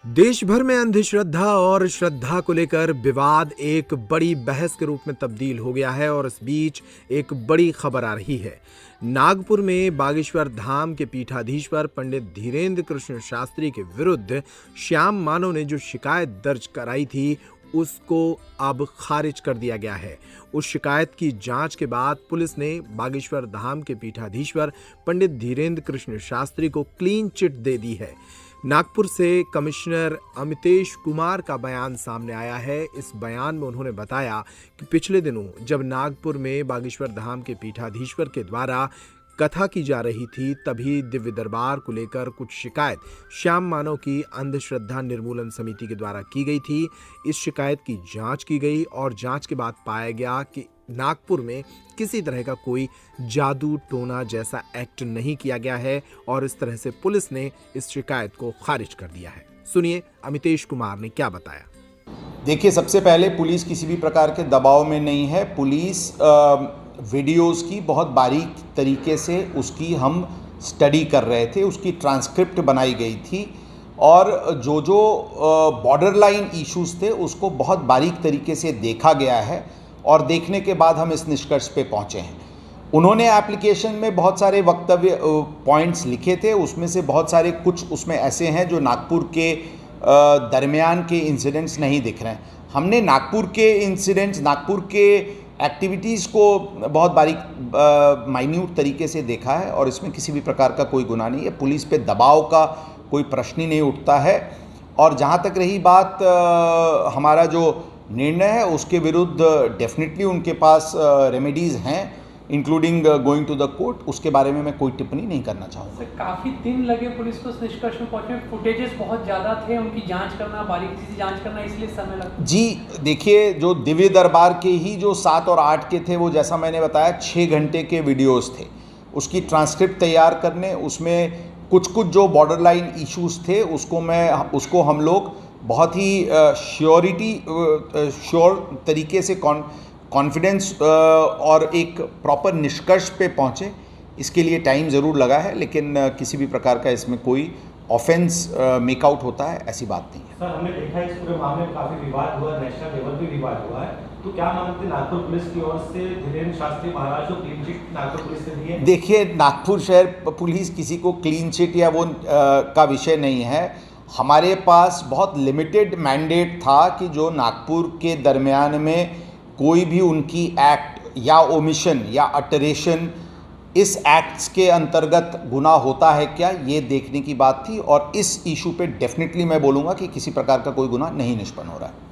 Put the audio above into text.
देश भर में अंधश्रद्धा और श्रद्धा को लेकर विवाद एक बड़ी बहस के रूप में तब्दील हो गया है और इस बीच एक बड़ी खबर आ रही है। नागपुर में बागेश्वर धाम के पीठाधीश्वर पंडित धीरेन्द्र कृष्ण शास्त्री के विरुद्ध श्याम मानव ने जो शिकायत दर्ज कराई थी उसको अब खारिज कर दिया गया है। उस शिकायत की जांच के बाद पुलिस ने बागेश्वर धाम के पीठाधीश्वर पंडित धीरेन्द्र कृष्ण शास्त्री को क्लीन चिट दे दी है। नागपुर से कमिश्नर अमितेश कुमार का बयान सामने आया है। इस बयान में उन्होंने बताया कि पिछले दिनों जब नागपुर में बागेश्वर धाम के पीठाधीश्वर के द्वारा कथा की जा रही थी तभी दिव्य दरबार को लेकर कुछ शिकायत श्याम मानव की अंधश्रद्धा निर्मूलन समिति के द्वारा की गई थी। इस शिकायत की जांच की गई और जांच के बाद पाया गया कि नागपुर में किसी तरह का कोई जादू टोना जैसा एक्ट नहीं किया गया है और इस तरह से पुलिस ने इस शिकायत को खारिज कर दिया है। सुनिए अमितेश कुमार ने क्या बताया। देखिए, सबसे पहले पुलिस किसी भी प्रकार के दबाव में नहीं है। पुलिस वीडियोस की बहुत बारीक तरीके से उसकी हम स्टडी कर रहे थे, उसकी ट्रांसक्रिप्ट बनाई गई थी और जो बॉर्डर लाइन इश्यूज थे उसको बहुत बारीक तरीके से देखा गया है और देखने के बाद हम इस निष्कर्ष पे पहुंचे हैं। उन्होंने एप्लीकेशन में बहुत सारे वक्तव्य पॉइंट्स लिखे थे, उसमें से बहुत सारे कुछ उसमें ऐसे हैं जो नागपुर के दरमियान के इंसिडेंट्स नहीं दिख रहे हैं। हमने नागपुर के इंसिडेंट्स, नागपुर के एक्टिविटीज़ को बहुत बारीक माइन्यूट तरीके से देखा है और इसमें किसी भी प्रकार का कोई गुनाह नहीं है। पुलिस पे दबाव का कोई प्रश्न ही नहीं उठता है और जहाँ तक रही बात हमारा जो निर्णय है उसके विरुद्ध डेफिनेटली उनके पास रेमेडीज़ हैं, including going to the court. उसके बारे में मैं कोई टिप्पणी नहीं करना चाहूँगा। काफ़ी दिन लगे पुलिस को इस निष्कर्ष में पहुंचने, फुटेजेस बहुत ज़्यादा थे, उनकी जांच करना, बारीकी से जांच करना, इसलिए समय लगा। जी देखिए, जो दिव्य दरबार के ही जो 7 और 8 के थे वो जैसा मैंने बताया 6 घंटे के वीडियोस थे। उसकी ट्रांसक्रिप्ट तैयार करने, उसमें कुछ जो बॉर्डर लाइन इश्यूज थे उसको हम लोग बहुत ही श्योर तरीके से कॉन्फिडेंस और एक प्रॉपर निष्कर्ष पे पहुँचे। इसके लिए टाइम ज़रूर लगा है, लेकिन किसी भी प्रकार का इसमें कोई ऑफेंस मेकआउट होता है ऐसी बात नहीं है। सर, हमने देखा इस पूरे मामले में काफ़ी विवाद हुआ, नेशनल लेवल पे विवाद हुआ है, तो क्या मानते हैं नागपुर पुलिस की ओर से धीरेन्द्र शास्त्री महाराज को क्लीन चिट नागपुर पुलिस से दी है? देखिए, नागपुर शहर पुलिस किसी को क्लीन चिट या वो का विषय नहीं है। हमारे पास बहुत लिमिटेड मैंडेट था कि जो नागपुर के दरमियान में कोई भी उनकी एक्ट या ओमिशन या अटरेशन इस एक्ट्स के अंतर्गत गुनाह होता है क्या, ये देखने की बात थी और इस इशू पे डेफिनेटली मैं बोलूँगा कि किसी प्रकार का कोई गुनाह नहीं निष्पन्न हो रहा है।